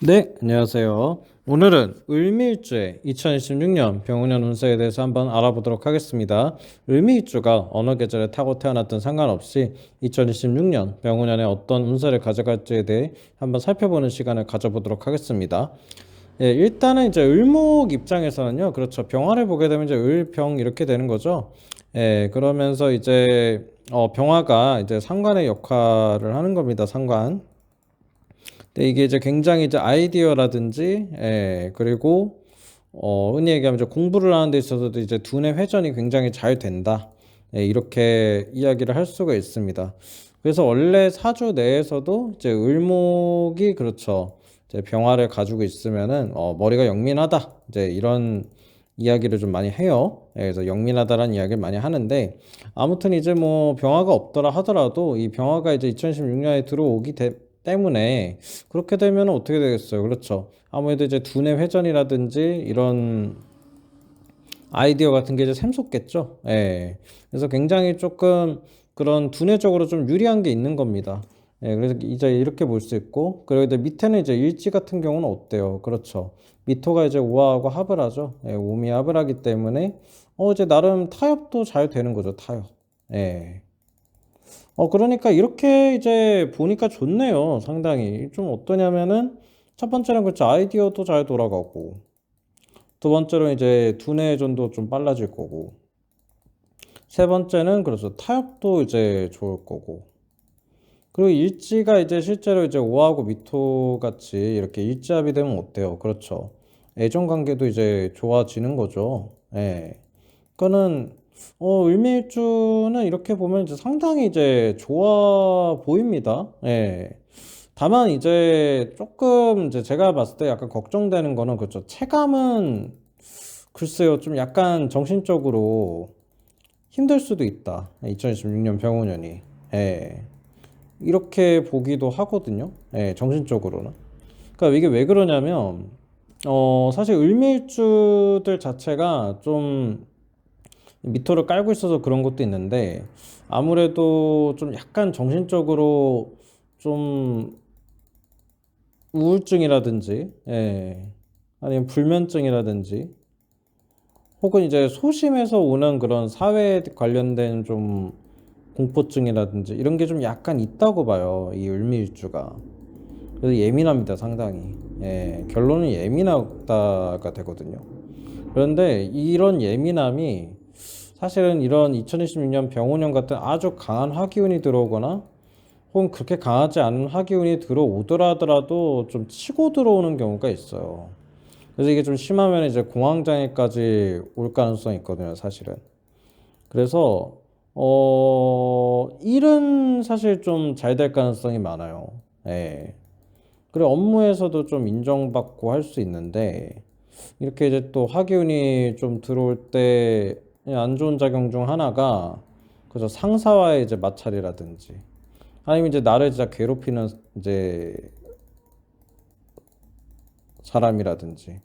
네, 안녕하세요. 오늘은 을미일주의 2026년 병운년 운세에 대해서 한번 알아보도록 하겠습니다. 을미일주가 어느 계절에 타고 태어났든 상관없이 2026년 병운년에 어떤 운세를 가져갈지에 대해 한번 살펴보는 시간을 가져보도록 하겠습니다. 예, 일단은 이제 을목 입장에서는요, 그렇죠. 병화를 보게 되면 이제 을병 이렇게 되는 거죠. 예, 그러면서 이제 병화가 이제 상관의 역할을 하는 겁니다. 상관. 근데 이게 이제 굉장히 이제 아이디어라든지, 그리고 흔히 얘기하면 이제 공부를 하는 데 있어서도 이제 두뇌 회전이 굉장히 잘 된다. 이렇게 이야기를 할 수가 있습니다. 그래서 원래 사주 내에서도 이제 을목이 그렇죠. 이제 병화를 가지고 있으면은 머리가 영민하다. 이제 이런 이야기를 좀 많이 해요. 그래서 영민하다라는 이야기를 많이 하는데 아무튼 이제 뭐 병화가 없더라 하더라도 이 병화가 이제 2016년에 들어오기 때문에 그렇게 되면 어떻게 되겠어요? 그렇죠. 아무래도 이제 두뇌 회전이라든지 이런 아이디어 같은 게 이제 샘솟겠죠. 예. 그래서 굉장히 조금 그런 두뇌적으로 좀 유리한 게 있는 겁니다. 예, 그래서 이제 이렇게 볼 수 있고, 그리고 이제 밑에는 이제 일지 같은 경우는 어때요? 그렇죠. 미토가 이제 오화하고 합을 하죠. 예, 오미 합을 하기 때문에, 이제 나름 타협도 잘 되는 거죠, 타협. 예. 그러니까 이렇게 이제 보니까 좋네요. 상당히. 좀 어떠냐면은, 첫 번째는 그렇죠. 아이디어도 잘 돌아가고, 두 번째로 이제 두뇌 회전도 좀 빨라질 거고, 세 번째는 그렇죠. 타협도 이제 좋을 거고, 그리고 일지가 이제 실제로 이제 오하고 미토 같이 이렇게 일지합이 되면 어때요? 그렇죠. 애정 관계도 이제 좋아지는 거죠. 예. 그거는 을미일주는 이렇게 보면 이제 상당히 이제 좋아 보입니다. 예. 다만 이제 조금 이제 제가 봤을 때 약간 걱정되는 거는 그렇죠. 체감은 글쎄요, 좀 약간 정신적으로 힘들 수도 있다. 2026년 병원년이. 예. 이렇게 보기도 하거든요. 예, 정신적으로는. 그러니까 이게 왜 그러냐면, 사실 을미일주들 자체가 좀 미토를 깔고 있어서 그런 것도 있는데, 아무래도 좀 약간 정신적으로 좀 우울증이라든지, 아니면 불면증이라든지, 혹은 이제 소심해서 오는 그런 사회 관련된 좀 공포증이라든지 이런 게 좀 약간 있다고 봐요. 이 을미일주가. 그래서 예민합니다, 상당히. 예, 결론은 예민하다가 되거든요. 그런데 이런 예민함이 사실은 이런 2026년 병원년 같은 아주 강한 화기운이 들어오거나 혹은 그렇게 강하지 않은 화기운이 들어오더라 하더라도 좀 치고 들어오는 경우가 있어요. 그래서 이게 좀 심하면 이제 공황장애까지 올 가능성이 있거든요, 사실은. 그래서 일은 사실 좀 잘 될 가능성이 많아요. 예. 그리고 업무에서도 좀 인정받고 할 수 있는데 이렇게 이제 또 화기운이 좀 들어올 때 안 좋은 작용 중 하나가 그저 상사와의 이제 마찰이라든지 아니면 이제 나를 진짜 괴롭히는 이제 사람이라든지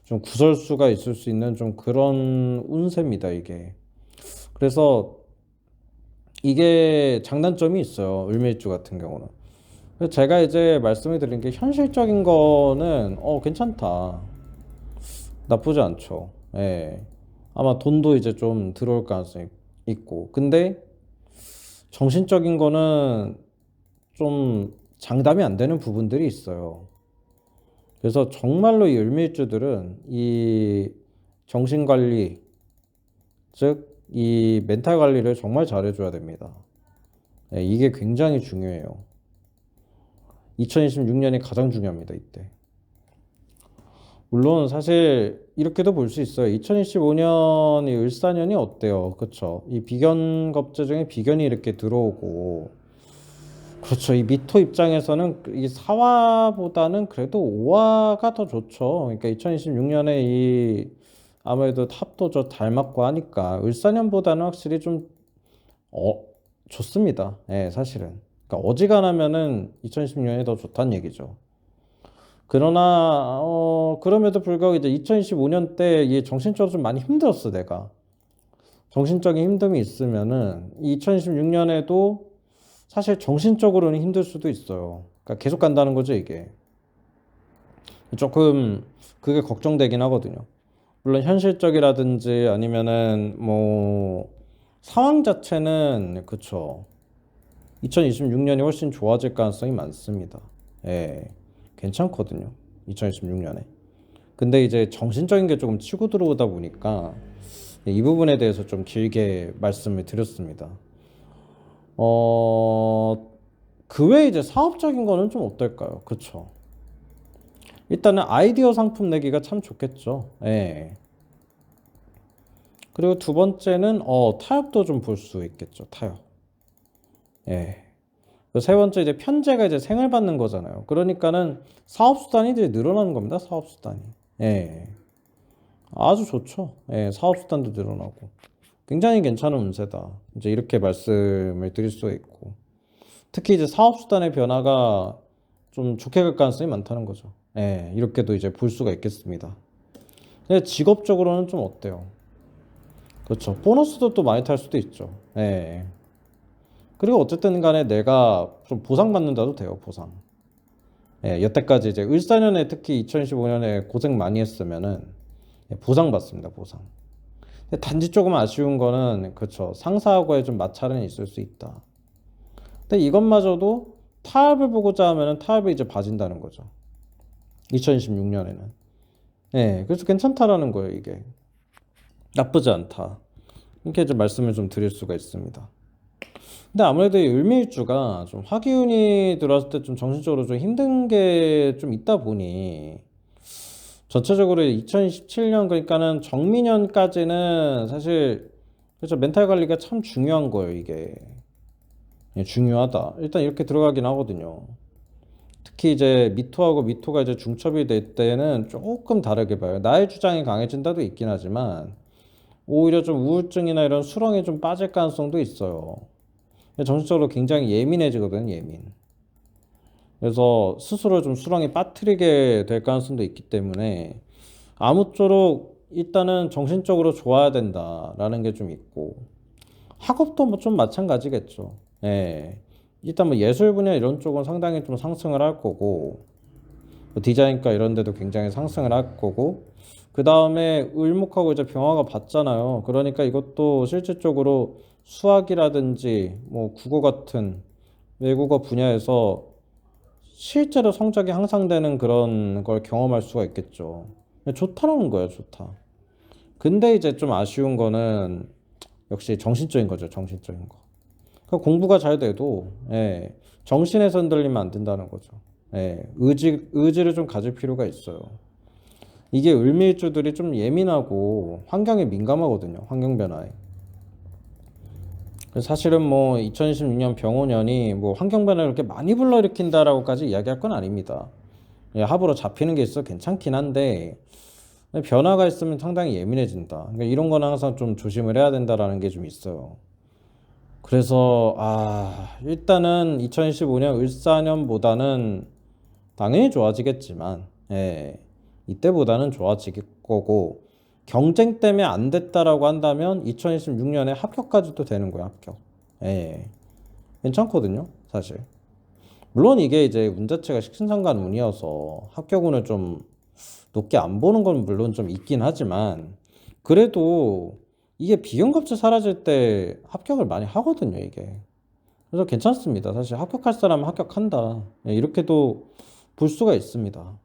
좀 구설수가 있을 수 있는 좀 그런 운세입니다, 이게. 그래서 이게 장단점이 있어요. 을밀주 같은 경우는. 그래서 제가 이제 말씀을 드린 게 현실적인 거는 괜찮다. 나쁘지 않죠. 예. 아마 돈도 이제 좀 들어올 가능성이 있고. 근데 정신적인 거는 좀 장담이 안 되는 부분들이 있어요. 그래서 정말로 이 을밀주들은 이 정신관리, 즉 이 멘탈 관리를 정말 잘해줘야 됩니다. 예, 이게 굉장히 중요해요. 2026년이 가장 중요합니다, 이때. 물론 사실 이렇게도 볼 수 있어요. 2025년이 을사년이 어때요? 그렇죠. 이 비견겁제 중에 비견이 이렇게 들어오고 그렇죠. 이 미토 입장에서는 이 사화보다는 그래도 오화가 더 좋죠. 그러니까 2026년에 이 아무래도 탑도 저 닮았고 하니까 을사년보다는 확실히 좀 어, 좋습니다. 예, 사실은. 그러니까 어지간하면은 2026년이 더 좋다는 얘기죠. 그러나 그럼에도 불구하고 이제 2025년 때 이 정신적으로 좀 많이 힘들었어 내가. 정신적인 힘듦이 있으면은 2026년에도 사실 정신적으로는 힘들 수도 있어요. 그러니까 계속 간다는 거죠 이게. 조금 그게 걱정되긴 하거든요. 물론 현실적이라든지 아니면은 뭐 상황 자체는 그쵸. 2026년이 훨씬 좋아질 가능성이 많습니다. 예, 괜찮거든요. 2026년에. 근데 이제 정신적인 게 조금 치고 들어오다 보니까 이 부분에 대해서 좀 길게 말씀을 드렸습니다. 어, 그 외에 이제 사업적인 거는 좀 어떨까요? 그쵸. 일단은 아이디어 상품 내기가 참 좋겠죠. 예. 그리고 두 번째는 타협도 좀 볼 수 있겠죠. 타협. 예. 세 번째 이제 편제가 이제 생을 받는 거잖아요. 그러니까는 사업 수단이 이제 늘어나는 겁니다. 사업 수단이. 예. 아주 좋죠. 예. 사업 수단도 늘어나고. 굉장히 괜찮은 운세다. 이제 이렇게 말씀을 드릴 수 있고. 특히 이제 사업 수단의 변화가 좀 좋게 갈 가능성이 많다는 거죠. 예. 이렇게도 이제 볼 수가 있겠습니다. 근데 직업적으로는 좀 어때요? 그렇죠. 보너스도 또 많이 탈 수도 있죠. 예. 그리고 어쨌든 간에 내가 좀 보상받는다도 돼요, 보상. 예, 여태까지 이제 을사년에 특히 2015년에 고생 많이 했으면은 보상받습니다, 보상. 근데 단지 조금 아쉬운 거는 그렇죠. 상사하고의 좀 마찰은 있을 수 있다. 근데 이것마저도 타협을 보고자 하면은 타협이 이제 봐진다는 거죠. 2026년에는. 예, 그래서 괜찮다라는 거예요, 이게. 나쁘지 않다. 이렇게 좀 말씀을 좀 드릴 수가 있습니다. 근데 아무래도 이 을미일주가 좀 화기운이 들어왔을 때 좀 정신적으로 좀 힘든 게 좀 있다 보니 전체적으로 2027년 그러니까는 정미년까지는 사실 그래서 멘탈 관리가 참 중요한 거예요, 이게. 예, 중요하다. 일단 이렇게 들어가긴 하거든요. 특히 이제 미토하고 미토가 이제 중첩이 될 때는 조금 다르게 봐요. 나의 주장이 강해진다도 있긴 하지만 오히려 좀 우울증이나 이런 수렁에 좀 빠질 가능성도 있어요. 정신적으로 굉장히 예민해지거든, 예민. 그래서 스스로 좀 수렁에 빠뜨리게 될 가능성도 있기 때문에 아무쪼록 일단은 정신적으로 좋아야 된다라는 게 좀 있고 학업도 뭐 좀 마찬가지겠죠. 예. 일단 뭐 예술 분야 이런 쪽은 상당히 좀 상승을 할 거고 뭐 디자인과 이런 데도 굉장히 상승을 할 거고 그 다음에 을목하고 이제 병화가 받잖아요. 그러니까 이것도 실질적으로 수학이라든지 뭐 국어 같은 외국어 분야에서 실제로 성적이 향상되는 그런 걸 경험할 수가 있겠죠. 좋다라는 거예요, 좋다. 근데 이제 좀 아쉬운 거는 역시 정신적인 거죠, 정신적인 거. 그러니까 공부가 잘 돼도 예, 정신에서 흔들리면 안 된다는 거죠. 예, 의지를 좀 가질 필요가 있어요. 이게 을미일주들이 좀 예민하고 환경에 민감하거든요, 환경 변화에. 사실은 뭐 2026년 병오년이 뭐 환경 변화를 그렇게 많이 불러일으킨다라고까지 이야기할 건 아닙니다. 예, 합으로 잡히는 게 있어 괜찮긴 한데 변화가 있으면 상당히 예민해진다. 그러니까 이런 거는 항상 좀 조심을 해야 된다라는 게 좀 있어요. 그래서 일단은 2015년 을사년보다는 당연히 좋아지겠지만 예, 이때보다는 좋아질 거고 경쟁 때문에 안 됐다라고 한다면 2026년에 합격까지도 되는 거야, 합격. 예. 괜찮거든요, 사실. 물론 이게 이제 운 자체가 식신상관 운이어서 합격운을 좀 높게 안 보는 건 물론 좀 있긴 하지만 그래도 이게 비경급제 사라질 때 합격을 많이 하거든요, 이게. 그래서 괜찮습니다. 사실 합격할 사람은 합격한다. 예, 이렇게도 볼 수가 있습니다.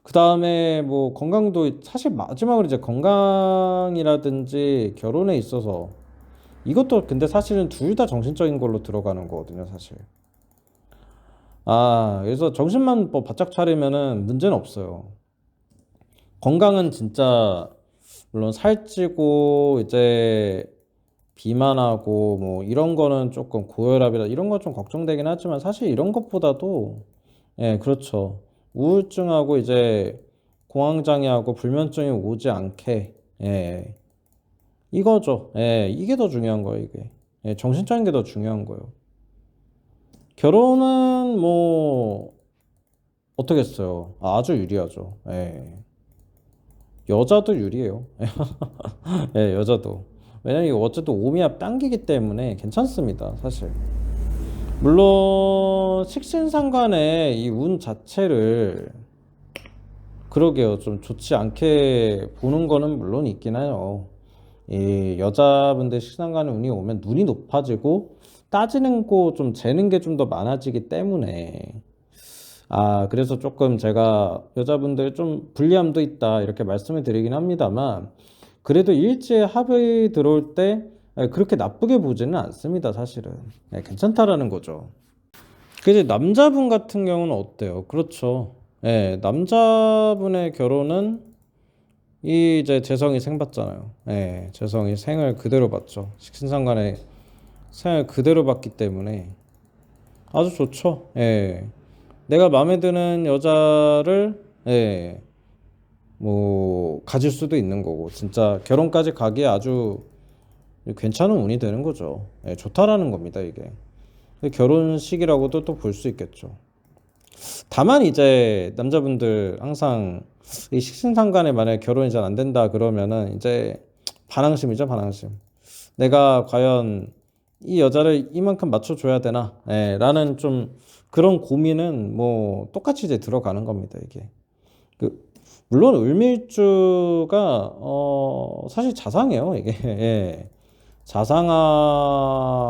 그 다음에 뭐 건강도 사실 마지막으로 이제 건강이라든지 결혼에 있어서 이것도 근데 사실은 둘 다 정신적인 걸로 들어가는 거거든요, 사실. 그래서 정신만 뭐 바짝 차리면은 문제는 없어요. 건강은 진짜 물론 살찌고 이제 비만하고 뭐 이런 거는 조금 고혈압이라 이런 거 좀 걱정되긴 하지만 사실 이런 것보다도 예, 그렇죠. 우울증하고 이제 공황장애하고 불면증이 오지 않게 예, 이거죠. 예, 이게 더 중요한 거예요, 이게. 예, 정신적인 게 더 중요한 거예요. 결혼은 뭐 어떻겠어요? 아주 유리하죠. 예. 여자도 유리해요. 예, 여자도. 왜냐면 이게 어쨌든 오미압 당기기 때문에 괜찮습니다, 사실. 물론 식신상간의 이 운 자체를 그러게요. 좀 좋지 않게 보는 거는 물론 있긴 해요. 이 여자분들 식상간에 운이 오면 눈이 높아지고 따지는 거 좀 재는 게 좀 더 많아지기 때문에 그래서 조금 제가 여자분들 좀 불리함도 있다 이렇게 말씀을 드리긴 합니다만 그래도 일지에 합이 들어올 때 그렇게 나쁘게 보지는 않습니다, 사실은. 괜찮다라는 거죠. 그지 남자분 같은 경우는 어때요? 그렇죠. 남자분의 결혼은 이제 재성이 생 받잖아요. 재성이 생을 그대로 받죠. 식신상간에 생을 그대로 받기 때문에 아주 좋죠. 내가 마음에 드는 여자를 뭐 가질 수도 있는 거고 진짜 결혼까지 가기에 아주 괜찮은 운이 되는 거죠. 좋다라는 겁니다, 이게. 결혼식이라고도 또 볼 수 있겠죠. 다만 이제 남자분들 항상 이 식신상간에 만약에 결혼이 잘 안 된다 그러면은 이제 반항심이죠, 반항심. 내가 과연 이 여자를 이만큼 맞춰줘야 되나? 라는 좀 그런 고민은 뭐 똑같이 이제 들어가는 겁니다, 이게. 물론 을밀주가 사실 자상해요, 이게. 자상하고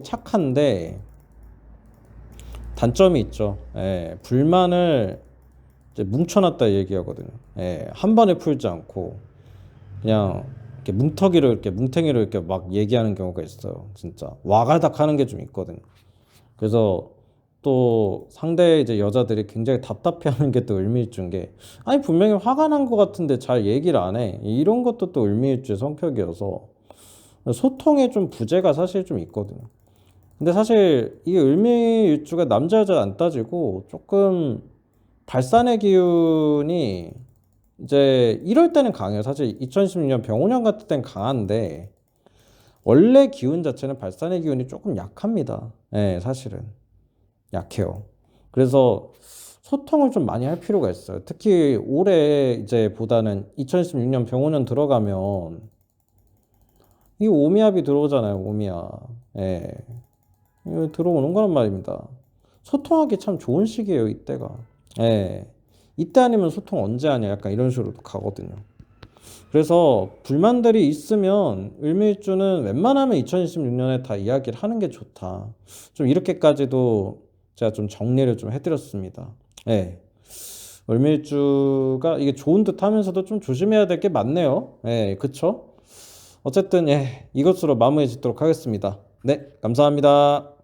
착한데 단점이 있죠. 불만을 이제 뭉쳐놨다 얘기하거든요. 한 번에 풀지 않고 그냥 이렇게 뭉텅이로 이렇게 뭉탱이로 이렇게 막 얘기하는 경우가 있어요. 진짜 와가닥 하는 게 좀 있거든요. 그래서 또 상대 이제 여자들이 굉장히 답답해하는 게 또 을미일주인 게 아니 분명히 화가 난 것 같은데 잘 얘기를 안 해. 이런 것도 또 을미일주의 성격이어서 소통에 좀 부재가 사실 좀 있거든요. 근데 사실 이 을미일주가 남자 여자 안 따지고 조금 발산의 기운이 이제 이럴 때는 강해요. 사실 2016년 병오년 같은 때는 강한데 원래 기운 자체는 발산의 기운이 조금 약합니다. 사실은 약해요. 그래서 소통을 좀 많이 할 필요가 있어요. 특히 올해 이제 보다는 2016년 병오년 들어가면 이 오미압이 들어오잖아요. 오미압. 이거 들어오는 거란 말입니다. 소통하기 참 좋은 시기예요, 이때가. 이때 아니면 소통 언제 하냐, 약간 이런 식으로 가거든요. 그래서 불만들이 있으면 을미일주는 웬만하면 2026년에 다 이야기를 하는 게 좋다. 좀 이렇게까지도 제가 좀 정리를 좀 해드렸습니다. 을미일주가 이게 좋은 듯 하면서도 좀 조심해야 될 게 많네요. 그쵸? 어쨌든, 이것으로 마무리 짓도록 하겠습니다. 네, 감사합니다.